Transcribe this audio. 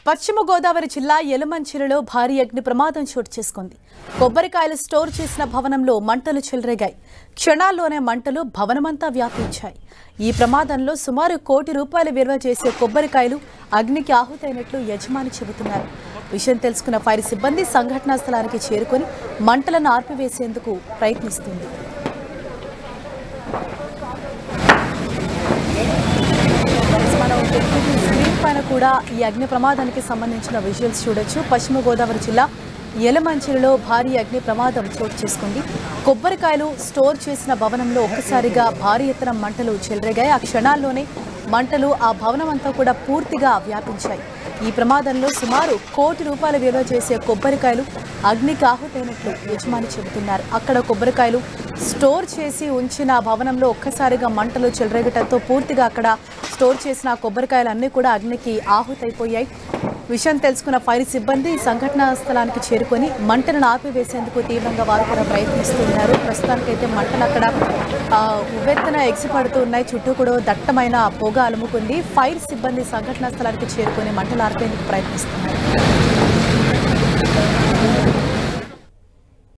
పశ్చిమ గోదావరి జిల్లా యలమంచిలిలో భారీ అగ్ని ప్రమాదం చోటు చేసుకుంది. కొబ్బరికాయలు స్టోర్ చేసిన భవనంలో మంటలు చెలరేగాయి. క్షణాల్లోనే మంటలు భవనమంతా వ్యాపించాయి. ఈ ప్రమాదంలో సుమారు ₹1 కోటి విలువ చేసే కొబ్బరికాయలు అగ్నికి ఆహుతైనట్లు యజమాని చెబుతున్నారు. విషయం తెలుసుకున్న ఫైర్ సిబ్బంది సంఘటనా స్థలానికి చేరుకొని మంటలను ఆర్పివేసేందుకు ప్రయత్నిస్తుంది. స్క్రీన్ పైన కూడా ఈ అగ్ని ప్రమాదానికి సంబంధించిన విజువల్స్ చూడొచ్చు. పశ్చిమ గోదావరి జిల్లా యలమంచిలిలో భారీ అగ్ని ప్రమాదం చోటు చేసుకుంది. కొబ్బరికాయలు స్టోర్ చేసిన భవనంలో ఒక్కసారిగా భారీ ఎత్తున మంటలు చెలరేగాయి. ఆ క్షణాల్లోనే మంటలు ఆ భవనం అంతా కూడా పూర్తిగా వ్యాపించాయి. ఈ ప్రమాదంలో సుమారు ₹1 కోటి విలువ చేసే కొబ్బరికాయలు అగ్నికి ఆహుతైనట్లు యజమాని చెబుతున్నారు. అక్కడ కొబ్బరికాయలు స్టోర్ చేసి ఉంచిన భవనంలో ఒక్కసారిగా మంటలు చెలరేగటంతో పూర్తిగా అక్కడ స్టోర్ చేసిన కొబ్బరికాయలు అన్నీ కూడా అగ్నికి ఆహుతైపోయాయి. విషయం తెలుసుకున్న ఫైర్ సిబ్బంది సంఘటనా స్థలానికి చేరుకొని మంటలను ఆపివేసేందుకు తీవ్రంగా వారు కూడా ప్రయత్నిస్తున్నారు. ప్రస్తుతానికైతే మంటలు అక్కడ ఉవ్వెత్తున ఎగిసిపడుతూ ఉన్నాయి. చుట్టూ కూడా దట్టమైన పొగ అలుముకుంది. ఫైర్ సిబ్బంది సంఘటనా స్థలానికి చేరుకొని మంటలు ఆర్పేందుకు ప్రయత్నిస్తున్నారు.